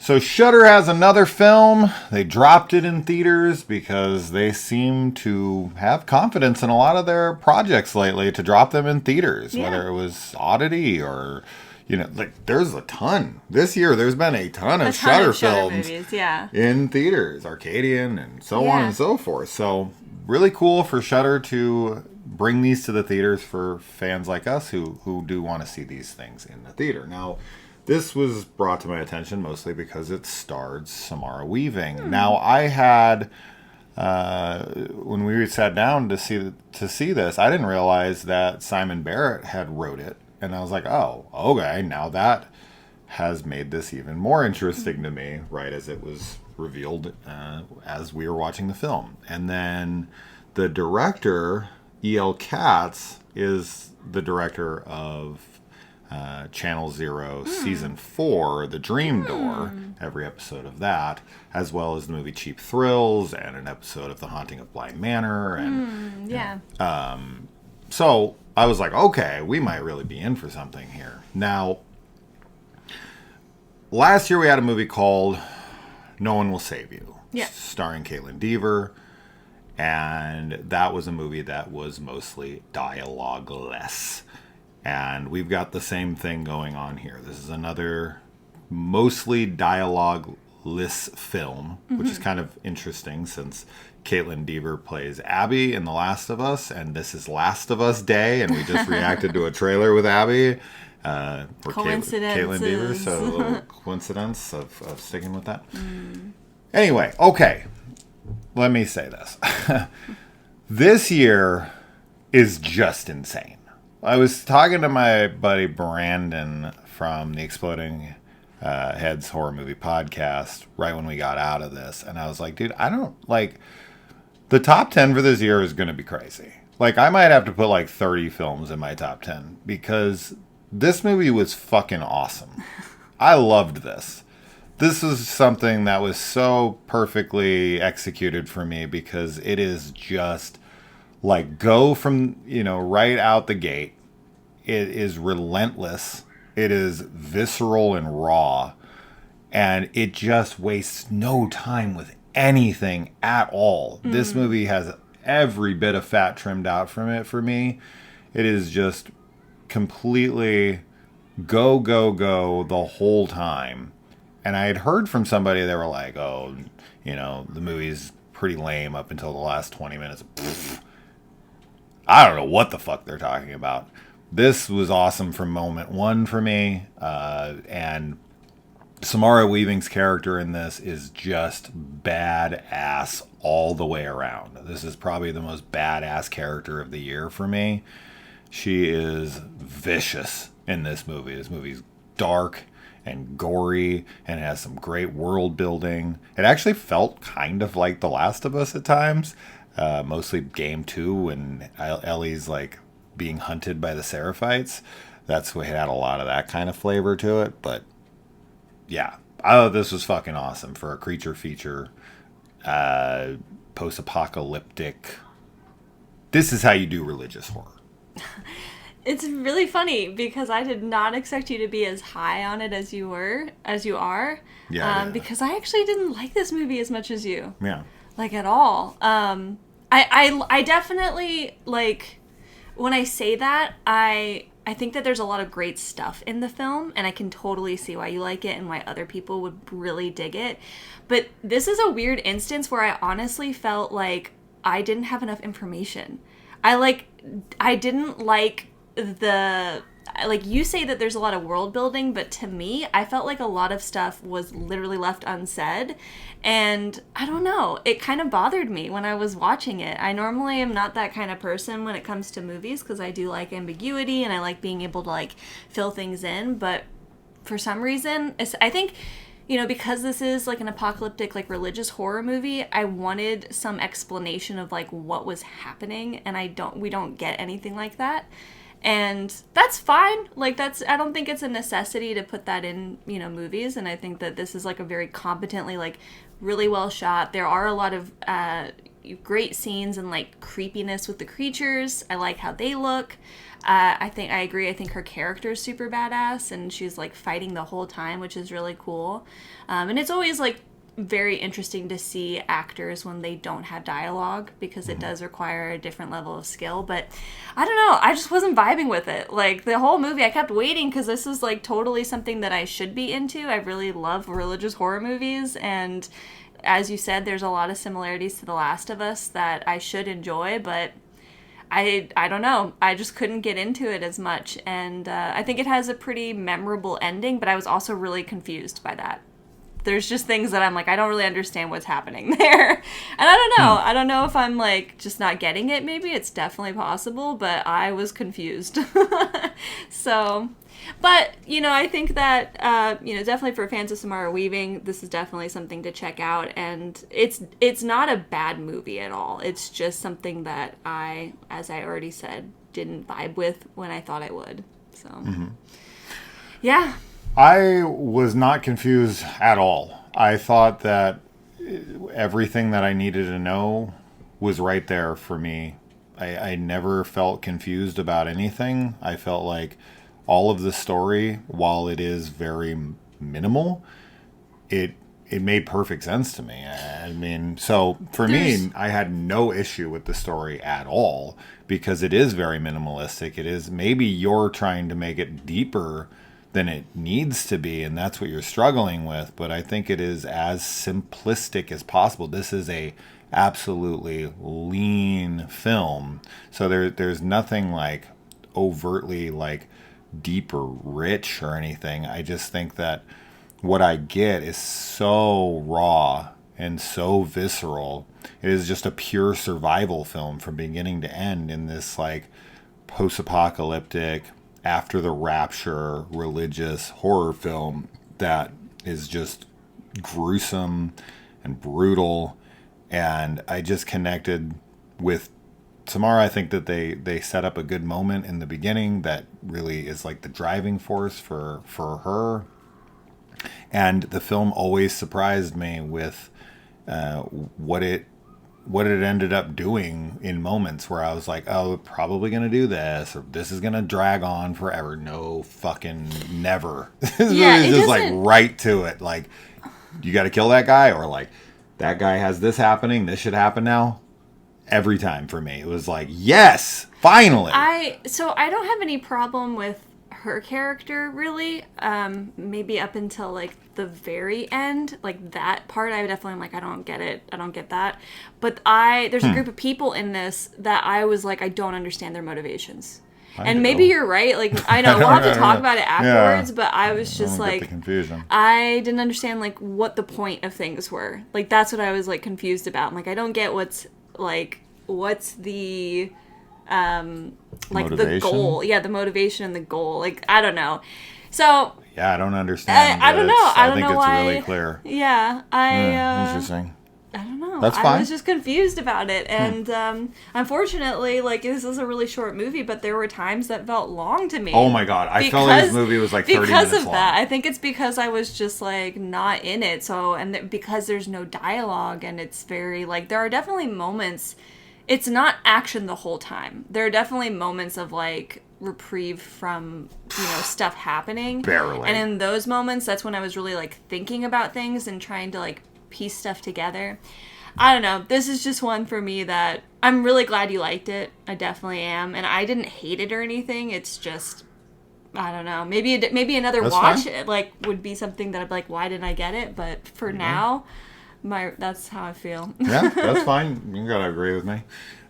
So Shudder has another film. They dropped it in theaters because they seem to have confidence in a lot of their projects lately to drop them in theaters, whether it was Oddity or, like there's a ton. This year there's been a ton of Shudder films movies, in theaters, Arcadian and so on and so forth. So really cool for Shudder to bring these to the theaters for fans like us who do want to see these things in the theater. Now, this was brought to my attention mostly because it starred Samara Weaving. Now, I had, when we sat down to see this, I didn't realize that Simon Barrett had wrote it. And I was like, oh, okay, now that has made this even more interesting to me, right as it was revealed as we were watching the film. And then the director, E.L. Katz, is the director of Channel Zero Season 4, The Dream Door, every episode of that, as well as the movie Cheap Thrills and an episode of The Haunting of Bly Manor. And so I was like, okay, we might really be in for something here. Now, last year we had a movie called No One Will Save You, starring Caitlin Dever. And that was a movie that was mostly dialogue-less. And we've got the same thing going on here. This is another mostly dialogue-less film, which is kind of interesting since Caitlin Dever plays Abby in The Last of Us, and this is Last of Us Day, and we just reacted to a trailer with Abby. For Caitlin Dever, so a little coincidence of sticking with that. Anyway, okay. Let me say this. This year is just insane. I was talking to my buddy Brandon from the Exploding Heads Horror Movie Podcast right when we got out of this. And I was like, dude, I don't like... The top 10 for this year is going to be crazy. Like, I might have to put like 30 films in my top 10 because this movie was fucking awesome. I loved this. This was something that was so perfectly executed for me because it is just like go from, right out the gate. It is relentless. It is visceral and raw. And it just wastes no time with anything at all. This movie has every bit of fat trimmed out from it for me. It is just completely go, go, go the whole time. And I had heard from somebody, they were like, oh, the movie's pretty lame up until the last 20 minutes. Pfft. I don't know what the fuck they're talking about. This was awesome from moment one for me. And Samara Weaving's character in this is just badass all the way around. This is probably the most badass character of the year for me. She is vicious in this movie. This movie's dark and gory, and it has some great world building. It actually felt kind of like The Last of Us at times, mostly Game 2 when Ellie's like being hunted by the Seraphites. That's what had a lot of that kind of flavor to it. But yeah, I thought this was fucking awesome for a creature feature, post-apocalyptic. This is how you do religious horror. It's really funny because I did not expect you to be as high on it as you are. Yeah. Because I actually didn't like this movie as much as you. Yeah. Like at all. I definitely like when I say that I think that there's a lot of great stuff in the film, and I can totally see why you like it and why other people would really dig it. But this is a weird instance where I honestly felt like I didn't have enough information. I didn't like you say that there's a lot of world building, but to me, I felt like a lot of stuff was literally left unsaid. And I don't know, it kind of bothered me when I was watching it. I normally am not that kind of person when it comes to movies because I do like ambiguity and I like being able to like fill things in. But for some reason, I think, because this is like an apocalyptic, like religious horror movie, I wanted some explanation of like what was happening, and we don't get anything like that. And that's fine. Like I don't think it's a necessity to put that in, movies. And I think that this is like a very competently, like really well shot. There are a lot of, great scenes and like creepiness with the creatures. I like how they look. I agree. I think her character is super badass, and she's like fighting the whole time, which is really cool. And it's always like very interesting to see actors when they don't have dialogue, because it does require a different level of skill. But I don't know, I just wasn't vibing with it. Like the whole movie, I kept waiting, because this is like totally something that I should be into. I really love religious horror movies, and as you said, there's a lot of similarities to The Last of Us that I should enjoy, but I don't know. I just couldn't get into it as much, and I think it has a pretty memorable ending, but I was also really confused by that. There's just things that I'm like, I don't really understand what's happening there. And I don't know. I don't know if I'm like just not getting it. Maybe it's definitely possible, but I was confused. So, but, you know, I think that, definitely for fans of Samara Weaving, this is definitely something to check out. And it's not a bad movie at all. It's just something that I, as I already said, didn't vibe with when I thought I would. So, yeah. I was not confused at all. I thought that everything that I needed to know was right there for me. I never felt confused about anything. I felt like all of the story, while it is very minimal, it made perfect sense to me. I mean, so for me, I had no issue with the story at all, because it is very minimalistic. It is, maybe you're trying to make it deeper than it needs to be, and that's what you're struggling with, but I think it is as simplistic as possible. This is a absolutely lean film, so there's nothing like overtly like deep or rich or anything. I just think that what I get is so raw and so visceral. It is just a pure survival film from beginning to end, in this like post-apocalyptic, after the rapture religious horror film that is just gruesome and brutal. And I just connected with Samara. I think that they set up a good moment in the beginning that really is like the driving force for her. And the film always surprised me with what it ended up doing in moments where I was like, oh, probably going to do this, or this is going to drag on forever. No fucking never. This Yeah, is just like right to it. Like, you got to kill that guy, or like, that guy has this happening, this should happen now. Every time for me, it was like, yes, finally. So I don't have any problem with her character, really. Maybe up until like the very end, like that part, I definitely am like, I don't get it. I don't get that. But there's a group of people in this that I was like, I don't understand their motivations. And maybe you're right. Like, I know we'll have to talk about it afterwards, but I was just like, the confusion. I didn't understand like what the point of things were. Like, that's what I was like confused about. I'm like, I don't get what's the like motivation? The goal. Yeah, the motivation and the goal. Like, I don't know. So yeah, I don't understand. I don't know. I think it's why, really clear. Yeah, interesting. I don't know. That's fine. I was just confused about it, and unfortunately, like, this is a really short movie, but there were times that felt long to me. Oh my god, I felt like this movie was like 30 minutes long. Because of that, I think it's because I was just like not in it. So, and because there's no dialogue, and it's very like, there are definitely moments. It's not action the whole time. There are definitely moments of like reprieve from, stuff happening. Barely. And in those moments, that's when I was really like thinking about things and trying to like piece stuff together. I don't know. This is just one for me that I'm really glad you liked it. I definitely am. And I didn't hate it or anything. It's just, I don't know. Maybe another that's watch fine. like would be something that I'd be like, why didn't I get it? But for now, that's how I feel. Yeah, that's fine. You gotta agree with me.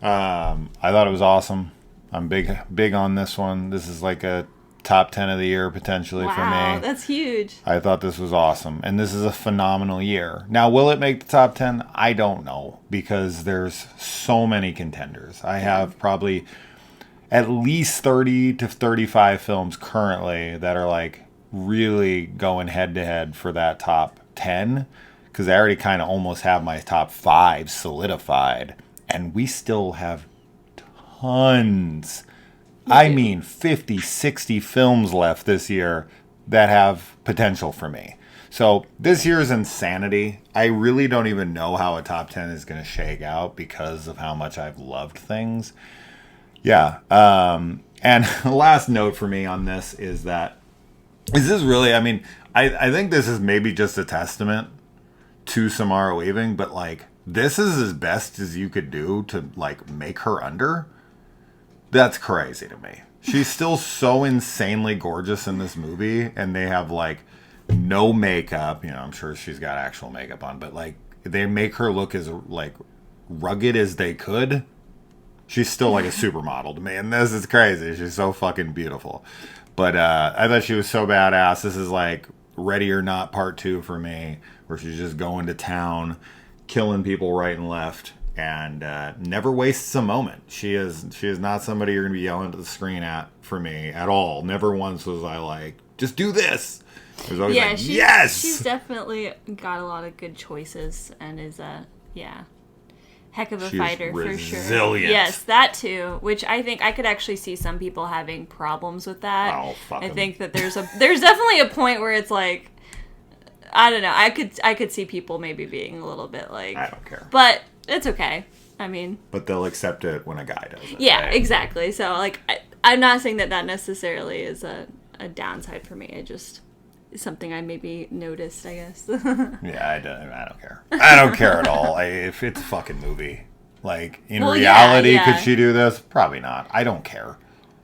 I thought it was awesome. I'm big on this one. This is like a top 10 of the year potentially for me. Wow, that's huge. I thought this was awesome, and this is a phenomenal year. Now, will it make the top 10? I don't know, because there's so many contenders. I have probably at least 30 to 35 films currently that are like really going head to head for that top 10, because I already kind of almost have my top 5 solidified, and we still have tons. I mean 50, 60 films left this year that have potential for me. So this year's insanity. I really don't even know how a top 10 is going to shake out because of how much I've loved things. Yeah. And the last note for me on this is that, is this really, I mean, I think this is maybe just a testament to Samara Weaving, but like, this is as best as you could do to like make her under. That's crazy to me. She's still so insanely gorgeous in this movie, and they have like no makeup. You know, I'm sure she's got actual makeup on, but like they make her look as like rugged as they could. She's still like a supermodel to me, and this is crazy. She's so fucking beautiful. But I thought she was so badass. This is like Ready or Not Part 2 for me, where she's just going to town, killing people right and left, and never wastes a moment. She is not somebody you're going to be yelling at the screen at for me at all. Never once was I like, just do this. It was always like, yes! She's definitely got a lot of good choices and is heck of a fighter for sure. Resilient. Yes, that too. Which I think I could actually see some people having problems with that. Oh, fuck 'em. I think that there's definitely a point where it's like, I don't know. I could see people maybe being a little bit like, I don't care, but it's okay. I mean, but they'll accept it when a guy does it. Yeah, right? exactly. So like, I'm not saying that necessarily is a downside for me. It just is something I maybe noticed, I guess. Yeah, I don't care. I don't care at all. If it's a fucking movie. Like, in reality, could she do this? Probably not. I don't care.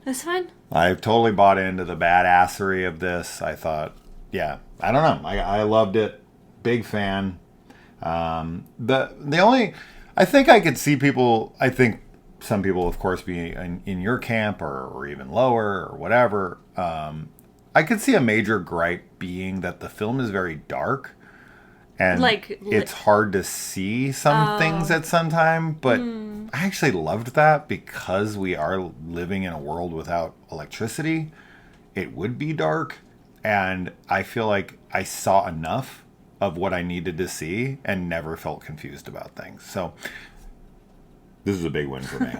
That's fine. I've totally bought into the badassery of this. I thought, yeah, I don't know. I loved it. Big fan. The only, I think I could see people, I think some people, of course, be in your camp or even lower or whatever. I could see a major gripe being that the film is very dark, and like, it's hard to see some things at some time, but I actually loved that because we are living in a world without electricity. It would be dark, and I feel like I saw enough of what I needed to see and never felt confused about things. So this is a big win for me.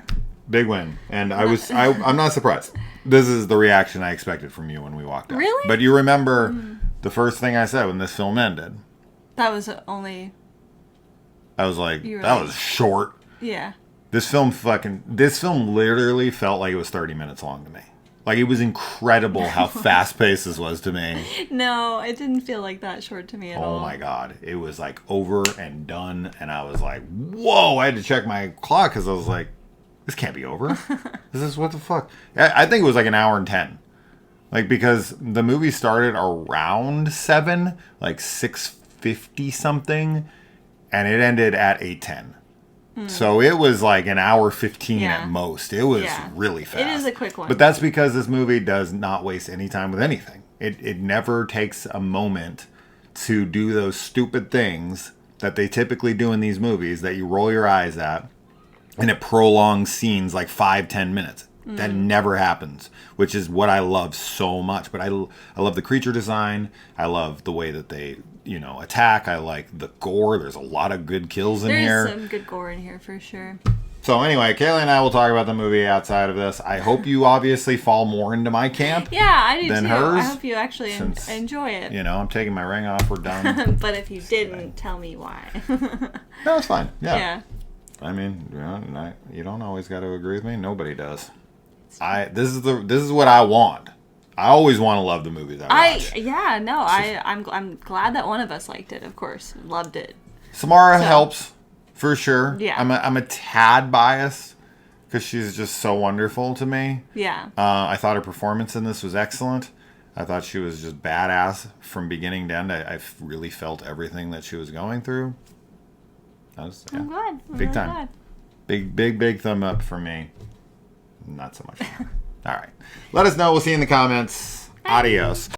Big win. And I'm not surprised. This is the reaction I expected from you when we walked out. Really? But you remember the first thing I said when this film ended. That was only... I was like, that was short. Yeah. This film literally felt like it was 30 minutes long to me. Like, it was incredible how fast-paced this was to me. No, it didn't feel like that short to me at all. Oh my God. It was like over and done. And I was like, whoa. I had to check my clock because I was like, this can't be over. This is what the fuck. I think it was like an hour and 10. Like, because the movie started around 7, like 6:50 something, and it ended at 8:10. So it was like an hour 15 at most. It was really fast. It is a quick one. But that's because this movie does not waste any time with anything. It never takes a moment to do those stupid things that they typically do in these movies that you roll your eyes at, and it prolongs scenes like 5-10 minutes. That never happens, which is what I love so much. But I love the creature design. I love the way that they, attack. I like the gore. There's a lot of good kills in here. There's some good gore in here for sure. So anyway, Kaylee and I will talk about the movie outside of this. I hope you obviously fall more into my camp. Yeah, I do than too. Hers, I hope you actually enjoy it. I'm taking my ring off. We're done. But if you didn't, tell me why. No, it's fine. Yeah. I mean, you don't always got to agree with me. Nobody does. This is what I want. I always want to love the movies I watch. I'm glad that one of us liked it. Of course, loved it. Samara helps for sure. Yeah, I'm a tad biased because she's just so wonderful to me. Yeah. I thought her performance in this was excellent. I thought she was just badass from beginning to end. I really felt everything that she was going through. I'm glad. Big really time. Glad. Big thumb up for me. Not so much. All right. Let us know. We'll see you in the comments. Adios.